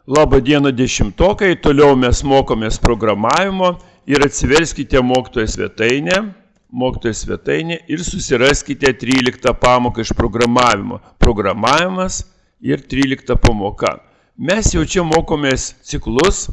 Labą dieną dešimtokai, toliau mes mokomės programavimo ir atsiverskite mokytojo svetainę ir susiraskite 13 pamoką iš programavimo. Programavimas ir 13 pamoka. Mes jau čia mokomės ciklus.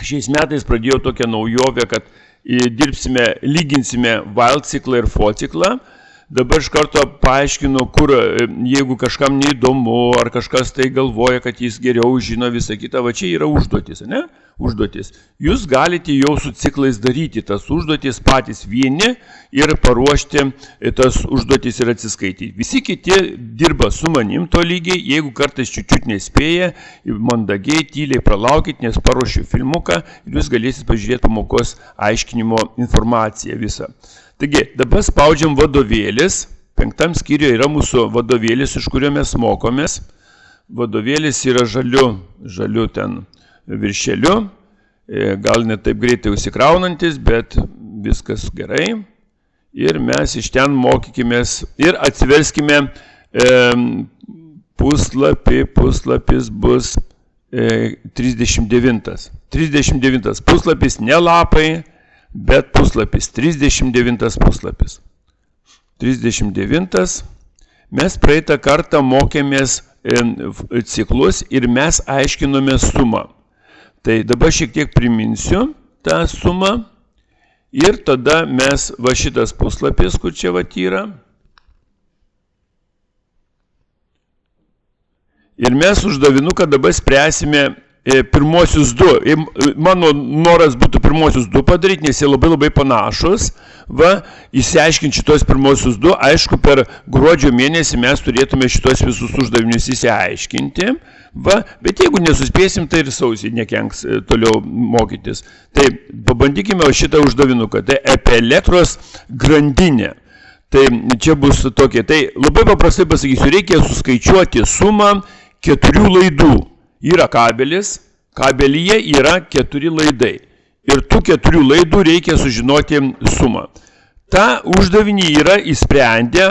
Šiais metais pradėjau tokią naujovę, kad lyginsime while ciklą ir for ciklą. Dabar iš karto paaiškinu, kur, jeigu kažkam neįdomu, ar kažkas tai galvoja, kad jis geriau žino visą kitą, va čia yra užduotis, ne? Užduotis. Jūs galite jau su ciklais daryti tas užduotis patys vieni ir paruošti tas užduotis ir atsiskaityti. Visi kiti dirba su manim to lygiai, jeigu kartais čiučiut nespėja, mandagiai, tyliai pralaukit, nes paruošiu filmuką ir jūs galėsite pažiūrėti pamokos aiškinimo informaciją visą. Taigi, dabar spaudžiam vadovėlis. 5 skyriuje yra mūsų vadovėlis, iš kurio mes mokomės. Vadovėlis yra žaliu ten viršeliu. Gal ne taip greitai užsikraunantis, bet viskas gerai. Ir mes iš ten mokykimės ir atsiverskime puslapis bus 39. 39 puslapis, ne lapai, bet puslapis, 39 puslapis. 39. Mes praeitą kartą mokėmės ciklus ir mes aiškinome sumą. Tai dabar šiek tiek priminsiu tą sumą ir tada mes, va šitas puslapis, kur čia vat yra. Ir mes uždavinuką dabar spręsime pirmosius du. Mano noras būtų pirmosius du padaryti, nes jie labai panašus. Va, įsiaiškinti šitos pirmosius du. Aišku, per gruodžio mėnesį mes turėtume šitos visus uždavinius įsiaiškinti. Va, bet jeigu nesuspėsim, tai ir sausį nekenks toliau mokytis. Tai pabandykime šitą uždavinuką. Tai apie elektros grandinę. Tai čia bus tokie. Tai labai paprastai pasakysiu, reikia suskaičiuoti sumą 4 laidų. Yra kabelis, kabelyje yra 4 laidai. Ir tų 4 laidų reikia sužinoti sumą. Ta uždavinį yra įsprendę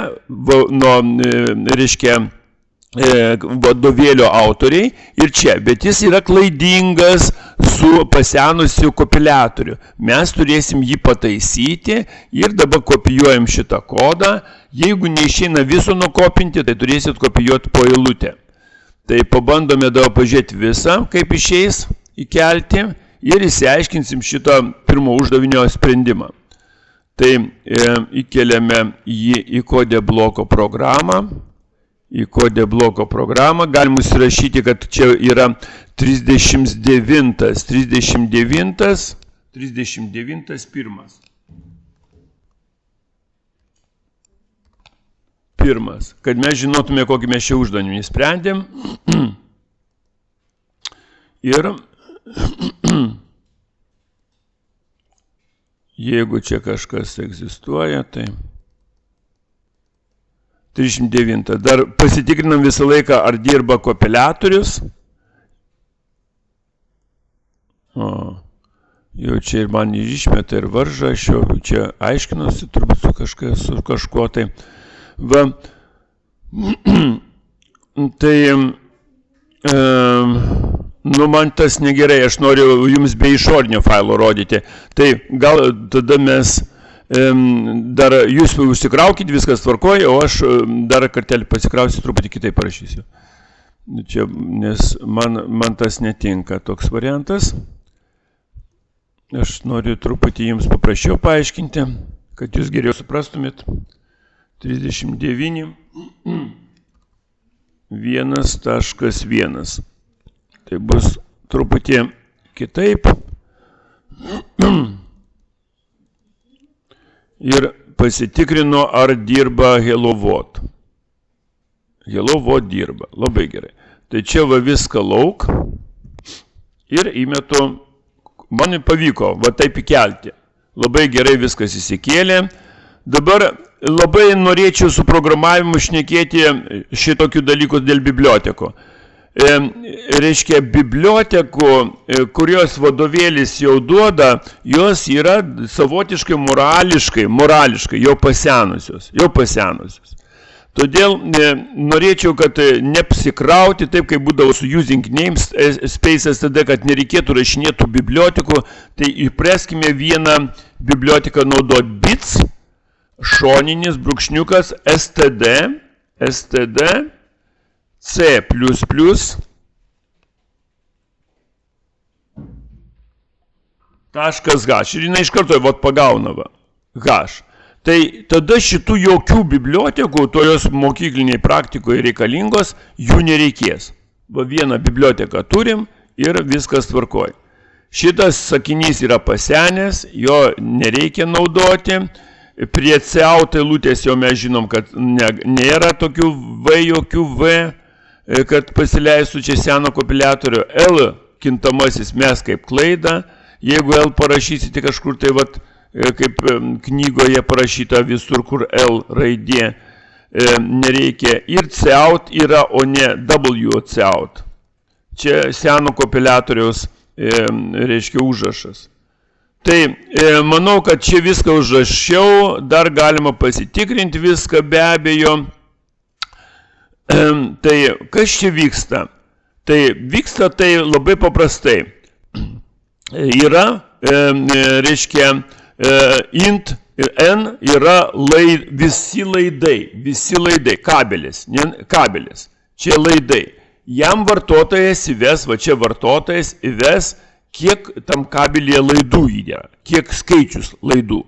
vadovėlio autoriai ir čia, bet jis yra klaidingas su pasenusiu kompiliatoriu. Mes turėsim jį pataisyti ir dabar kopijuojam šitą kodą. Jeigu neišeina viso nukopinti, tai turėsit kopijuoti po eilutę. Tai pabandome dabar pažiūrėti visą, kaip išeis įkelti ir įsiaiškinsim šitą pirmo uždavinio sprendimą. Tai įkeliame jį į kodė bloko programą. Į kodė bloko programą galim užsirašyti, kad čia yra 39 pirmas, kad mes žinotume, kokį mes čia uždavinį sprendėm. Ir jeigu čia kažkas egzistuoja, tai 39. Dar pasitikrinam visą laiką, ar dirba kompiliatorius. Jau čia ir man išmeta ir varža, aš jau čia aiškinusi turbūt su kažkuo tai. Va, tai, man tas negerai, aš noriu jums be išorinio failo rodyti. Tai gal tada mes dar jūs užsikraukit, viskas tvarkoja, o aš dar kartelį pasikrausiu, truputį kitaip parašysiu. Čia, nes man tas netinka toks variantas. Aš noriu truputį jums paprašiau paaiškinti, kad jūs geriau suprastumėt. 39 1.1. Tai bus truputį kitaip. Ir pasitikrino, ar dirba HelloWord. HelloWord dirba. Labai gerai. Tai čia va viską lauk. Ir įmetu. Man pavyko va taip įkelti. Labai gerai viskas įsikėlė. Dabar labai norėčiau su programavimu šnekėti šitokių dalykų dėl bibliotekų. Reiškia, bibliotekų, kurios vadovėlis jau duoda, jos yra savotiškai morališkai jau pasenusios. Todėl norėčiau, kad neapsikrauti taip, kaip būdavo su using names spaces, tada, kad nereikėtų rašinėtų bibliotekų, tai įpreskime vieną biblioteką naudoti bits, šoninis brūkšniukas std, c++, .h. Ir jinai iš karto pagauna h. Tai tada šitų jokių bibliotekų, tojos mokykliniai praktikoje reikalingos, jų nereikės. Vieną biblioteką turim ir viskas tvarkoj. Šitas sakinys yra pasenęs, jo nereikia naudoti. Prie cout eilutės jau mes žinom, kad nėra tokių jokių v, kad pasileistų čia seno kompiliatorio. L kintamasis mes kaip klaidą. Jeigu L parašysite kažkur tai kaip knygoje parašyta visur, kur L raidė, nereikia. Ir cout yra, o ne w cout. Čia seno kompiliatoriaus, reiškia, užrašas. Tai manau, kad čia viską užrašiau, dar galima pasitikrinti viską be abejo. Tai kas čia vyksta? Tai vyksta tai labai paprastai. Yra, reiškia, int ir n yra visi laidai, kabelis, čia laidai. Jam vartotojas įves, čia vartotojas įves, kiek tam kabelyje laidų yra, kiek skaičius laidų.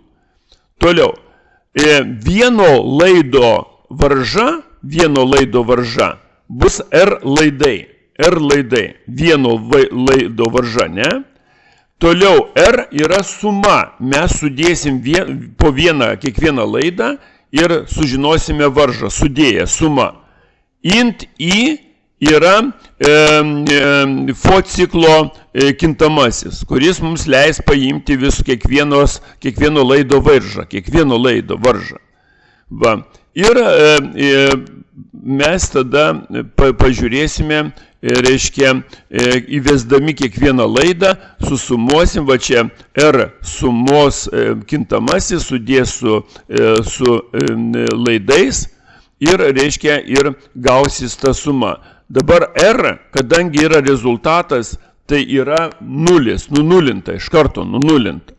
Toliau, vieno laido varža bus r laidai, vieno laido varža, ne? Toliau, R yra suma. Mes sudėsim po kiekvieną laidą ir sužinosime varžą, sudėję sumą. Int I yra for ciklo kintamasis, kuris mums leis paimti kiekvieno laido varžą. Va. Ir mes tada pažiūrėsime, reiškia, įvesdami kiekvieną laidą, susumuosim, čia R sumos kintamasis sudės su laidais ir, reiškia, ir gausis ta suma. Dabar R, kadangi yra rezultatas, tai yra nulis, nunulinta, iš karto nunulinta.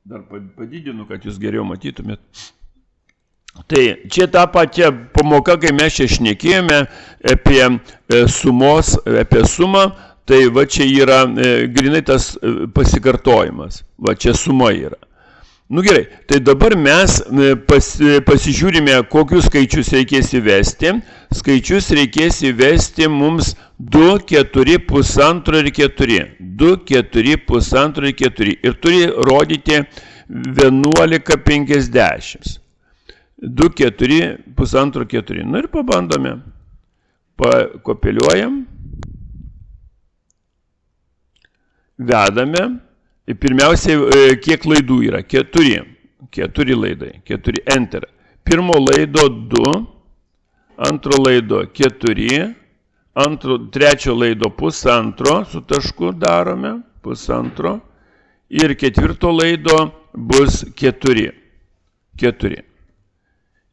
Dar padidinu, kad jūs geriau matytumėt. Tai čia ta pačia pamoka, kai mes čia šnekėjome apie sumą, tai čia yra grinai tas pasikartojimas, čia suma yra. Nu gerai, tai dabar mes pasižiūrime, kokius skaičius reikės įvesti. Skaičius reikės įvesti mums 2, 4, 1,5 ir 4. 2, 4, 1,5 ir 4. Ir turi rodyti 11,50. 2, 4, 1,5, 4. Nu ir pabandome. Pakopeliuojam. Vedame. Ir pirmiausiai, kiek laidų yra? 4. 4 laidai. 4. Enter. Pirmo laido 2. Antro laido 4. Trečio laido 1,5. Su tašku darome. 1,5. Ir ketvirto laido bus 4. 4.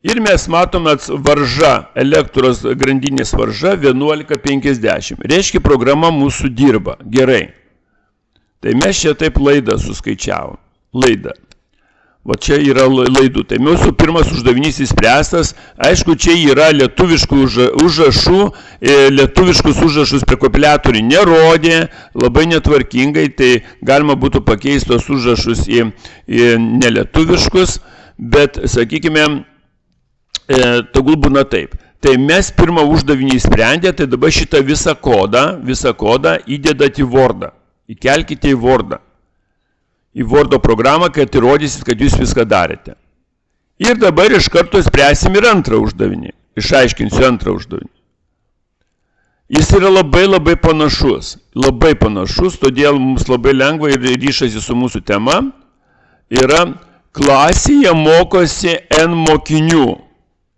Ir mes matome varža, elektros grandinės varža 11,50. Reiškia, programa mūsų dirba. Gerai. Tai mes čia taip laidą suskaičiavom. Laidą. Va čia yra laidų. Tai mūsų pirmas uždavinys įspręstas. Aišku, čia yra lietuviškų užrašų. Lietuviškus užrašus prie kompiliatorių nerodė. Labai netvarkingai. Tai galima būtų pakeisti tos užrašus į nelietuviškus. Bet, sakykime, tegul būna taip. Tai mes pirmą uždavinį sprendė, tai dabar šitą visą kodą įdedat į Wordą. Įkelkite į Wordą. Į Wordo programą, kad įrodysit, kad jūs viską darėte. Ir dabar iš karto spręsim ir antrą uždavinį. Išaiškinsiu antrą uždavinį. Jis yra labai panašus. Labai panašus, todėl mums labai lengva ir ryšasi su mūsų tema. Yra klasėje mokosi N mokinių.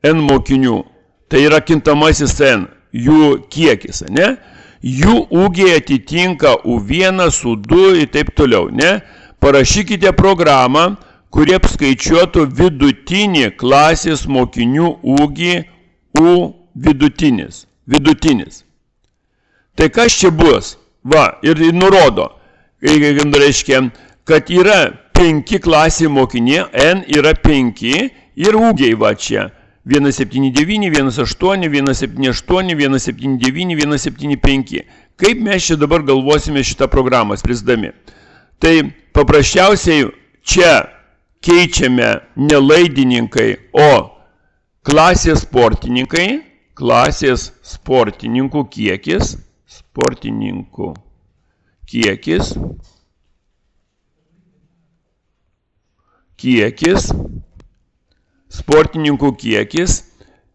N mokinių. Tai yra kintamasis N, jų kiekis, ne? Jų ūgiai atitinka U1, U2 ir taip toliau, ne? Parašykite programą, kurie apskaičiuotų vidutinį klasės mokinių ūgį U vidutinis. Tai kas čia bus? Va, ir nurodo, reiškia, kad yra 5 klasė mokiniai, N yra 5 ir ūgiai va čia. 179, 18, 178, 179, 175. Kaip mes čia dabar galvosime šitą programą spręsdami? Tai paprasčiausiai čia keičiame ne laidininkai, o klasės sportininkų kiekis, sportininkų kiekis,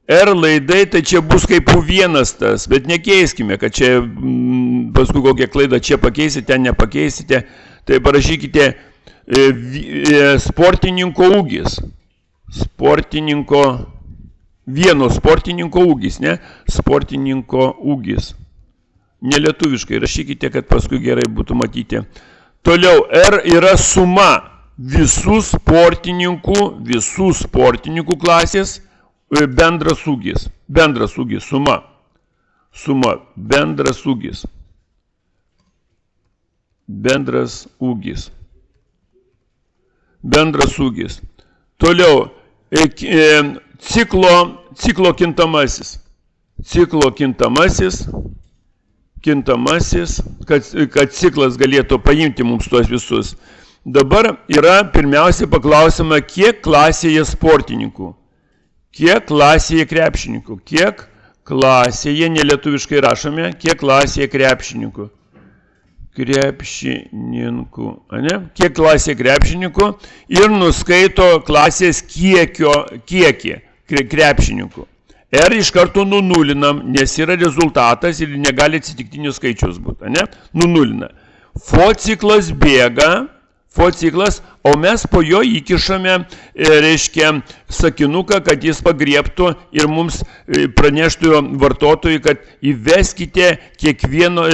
R laidai, tai čia bus kaip U1 tas, bet nekeiskime, kad čia paskui kokią klaidą čia pakeisite, ten nepakeisite, tai parašykite sportininko ūgis, vieno sportininko ūgis, ne? Sportininko ūgis. Nelietuviškai rašykite, kad paskui gerai būtų matyti. Toliau, R yra suma visų sportininkų klasės bendras ūgis, suma, bendras ūgis. Toliau, ciklo kintamasis, kad ciklas galėtų paimti mums tuos visus. Dabar yra pirmiausia paklausima, kiek klasėje sportininkų, kiek klasėje krepšininkų, kiek klasėje, nelietuviškai rašome, kiek klasėje krepšininkų, kiek klasėje krepšininkų ir nuskaito klasės kiekį krepšininkų. R iš karto nunulinam, nes yra rezultatas ir negali atsitiktinių skaičius būti, ne? Nunulina. For ciklas bėga, o mes po jo įkišame, reiškia, sakinuką, kad jis pagriebtų ir mums praneštų vartotojui, kad įveskite kiekvieno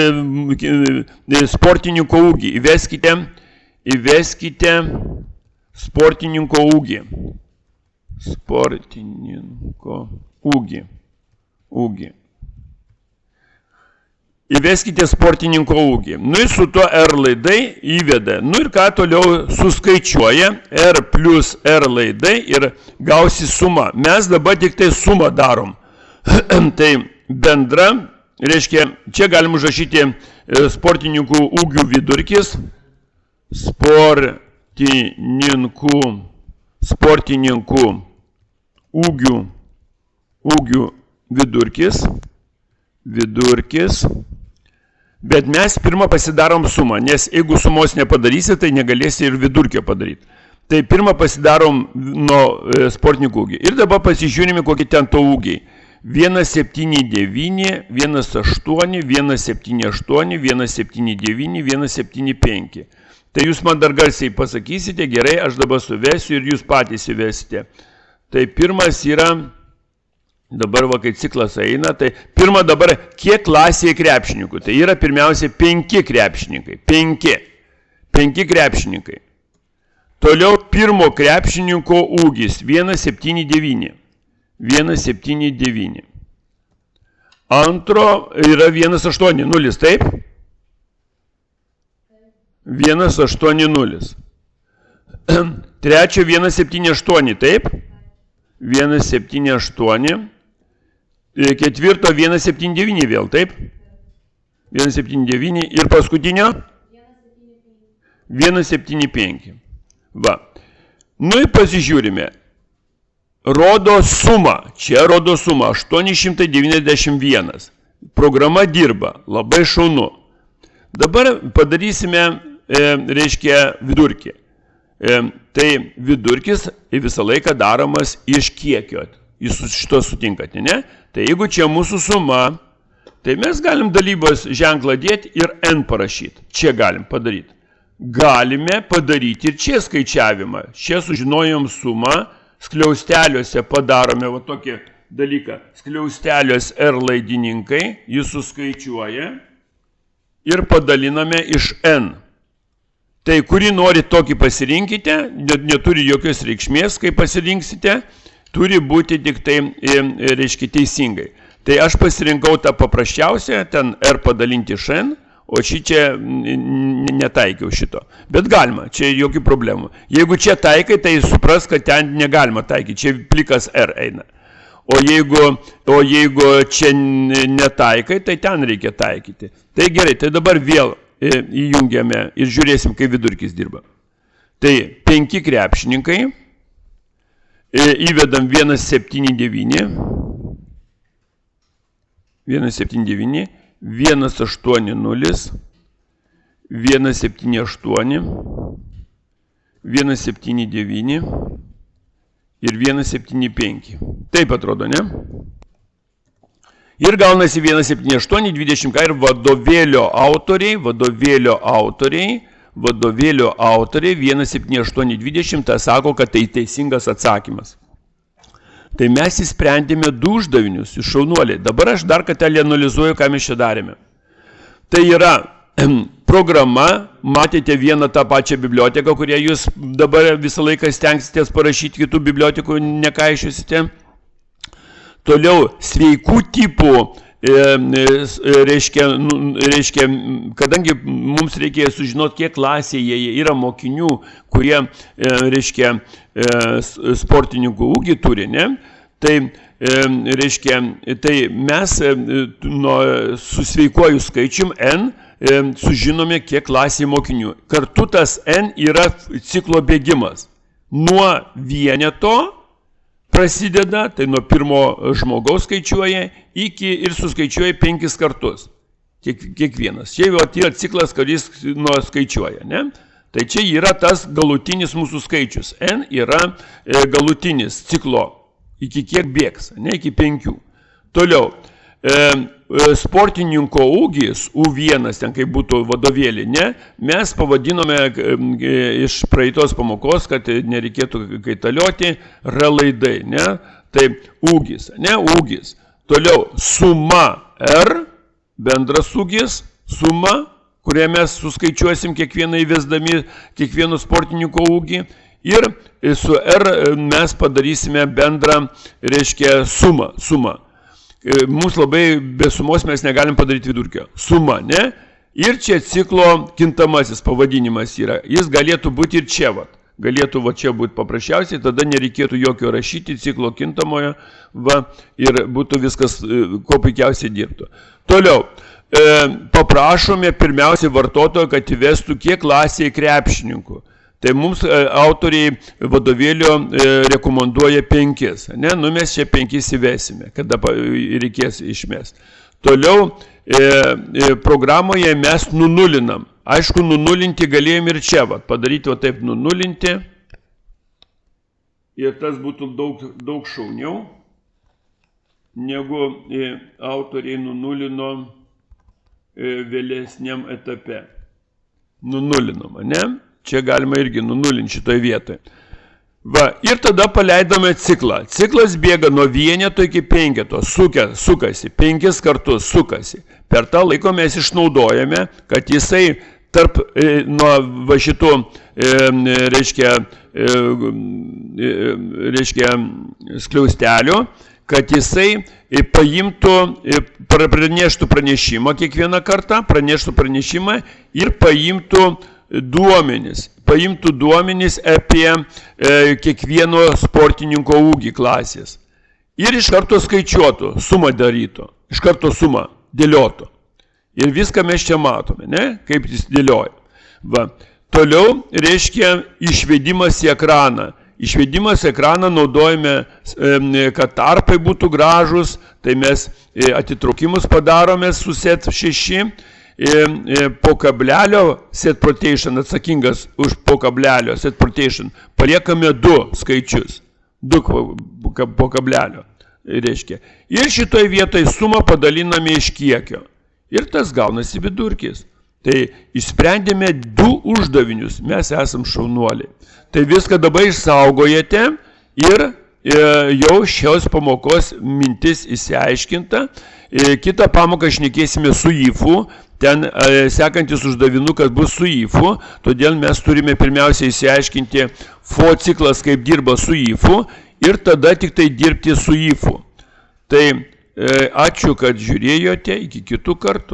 sportininko ūgį. Įveskite sportininko ūgį. Įveskite sportininko ūgį. Nu ir su tuo R laidai įveda. Nu ir ką toliau suskaičiuoja R plus R laidai ir gausi sumą. Mes dabar tik tai sumą darom. Tai bendra, reiškia, čia galim užrašyti sportininkų ūgių vidurkis. Sportininkų ūgių vidurkis. Bet mes pirmą pasidarom sumą, nes jeigu sumos nepadarysi, tai negalėsi ir vidurkio padaryti. Tai pirmą pasidarom nuo sportininkų ūgį. Ir dabar pasižiūrime, kokie ten to ūgiai. 179, 18, 178, 179, 175. Tai jūs man dar garsiai pasakysite, gerai, aš dabar suvesiu ir jūs patys įvesite. Tai pirmas yra, dabar va, kai ciklas eina, tai pirma dabar, kiek klasėje krepšininkų. Tai yra pirmiausia 5 krepšininkai. 5 krepšininkai. Toliau pirmo krepšininko ūgis 179. Antro yra 180, taip? 180. Trečio 178, taip? 178. Ketvirto 179 vėl, taip? 179 ir paskutinio? 175. Va. Nu ir pasižiūrime. Rodo sumą. Čia rodo sumą 891. Programa dirba. Labai šaunu. Dabar padarysime, reiškia, vidurkį. Tai vidurkis visą laiką daromas iš kiekio. Jūs šito sutinkate, ne? Tai jeigu čia mūsų suma, tai mes galim dalybos ženklą dėti ir N parašyti. Čia galim padaryti. Galime padaryti ir čia skaičiavimą. Čia sužinojom sumą, skliausteliuose padarome va tokį dalyką. Skliausteliuos R laidininkai, jis suskaičiuoja ir padaliname iš N. Tai kurį norit tokį pasirinkite, neturi jokios reikšmės, kai pasirinksite, turi būti tik tai, reiškia, teisingai. Tai aš pasirinkau tą paprasčiausią, ten R padalinti iš N, o čia netaikiau šito. Bet galima, čia jokių problemų. Jeigu čia taikai, tai supras, kad ten negalima taikyti, čia plikas R eina. O jeigu čia netaikai, tai ten reikia taikyti. Tai gerai, tai dabar vėl įjungiame ir žiūrėsim, kaip vidurkis dirba. Tai 5 krepšininkai, įvedam 179, 180, 178, 179 ir 175. Taip atrodo, ne? Ir gaunasi 178, 20 ir vadovėlio autoriai, 178, 20, tą sako, kad tai teisingas atsakymas. Tai mes įsprendėme 2 uždavinius iš šaunuoliai. Dabar aš dar kartelį analizuoju, ką mes čia darėme. Tai yra programa, matėte vieną tą pačią biblioteką, kurią jūs dabar visą laiką stengsitės parašyti, kitų bibliotekų nekaišiusite. Toliau, sveikų tipų, reiškia, kadangi mums reikėjo sužinoti, kiek klasėje yra mokinių, kurie, reiškia, sportininkų ūgį turi, ne? Tai, reiškia, tai mes su sveikuoju skaičium N sužinome, kiek klasėje mokinių. Kartu tas N yra ciklo bėgimas. Nuo vieneto prasideda, tai nuo pirmo žmogaus skaičiuoja, ir suskaičiuoja 5 kartus. Kiekvienas. Čia yra ciklas, kuris skaičiuoja, ne? Tai čia yra tas galutinis mūsų skaičius. N yra galutinis ciklo, iki kiek bėgs, ne iki 5. Toliau, sportininko ūgis, U1, ten kaip būtų vadovėlį, ne? Mes pavadinome iš praeitos pamokos, kad nereikėtų kaitalioti, ralaidai, ne? Tai ūgis, ne? Ūgis. Toliau, suma R, bendras ūgis, suma, kurią mes suskaičiuosim kiekvieną įvesdami kiekvieno sportininko ūgį. Ir su R mes padarysime bendrą, reiškia, sumą. Mums labai be sumos mes negalim padaryti vidurkio. Suma, ne? Ir čia ciklo kintamasis pavadinimas yra. Jis galėtų būti ir čia, va. Galėtų va čia būti paprasčiausiai, tada nereikėtų jokio rašyti ciklo kintamojo, va, ir būtų viskas, kuo puikiausiai dirbtų. Toliau, paprašome pirmiausiai vartotojo, kad įvestų kiek klasėje krepšininkų. Tai mums autoriai vadovėlio rekomenduoja 5, ne? Nu mes čia 5 įvesime, kada reikės išmest. Toliau programoje mes nunulinam. Aišku, nunulinti galėjom ir čia, va, padaryti va taip nunulinti. Ir tas būtų daug šauniau, negu autoriai nunulino vėlesniam etape. Nunulinama, ne? Čia galima irgi nunulinti šitoje vietoje. Va, ir tada paleidome ciklą. Ciklas bėga nuo vieneto iki 5, sukasi, 5 kartus sukasi. Per tą laiko mes išnaudojame, kad jisai tarp nuo va šitų, reiškia skliaustelių, kad jisai paimtų, praneštų pranešimą kiekvieną kartą, praneštų pranešimą ir paimtų duomenis apie kiekvieno sportininko ūgį klasės. Ir iš karto skaičiuotų, sumą darytų, iš karto sumą dėliotų. Ir viską mes čia matome, ne? Kaip jis dėlioja. Va. Toliau reiškia išvedimas į ekraną. Išvedimas į ekraną naudojame, kad tarpai būtų gražus, tai mes atitraukimus padarome su set 6. Po kablelio set protection, atsakingas už po kablelio set protection, paliekame 2 skaičius, 2 po kablelio, reiškia. Ir šitoje vietoje sumą padaliname iš kiekio. Ir tas gaunasi vidurkis. Tai išsprendėme 2 uždavinius, mes esam šaunuoliai. Tai viską dabar išsaugojate ir jau šios pamokos mintis įsiaiškinta. Kitą pamoką šnekėsime su IFU, ten sekantis uždavinukas bus su IFU, todėl mes turime pirmiausia įsiaiškinti FO ciklas, kaip dirba su IFU, ir tada tik tai dirbti su IFU. Tai ačiū, kad žiūrėjote, iki kitų kartų.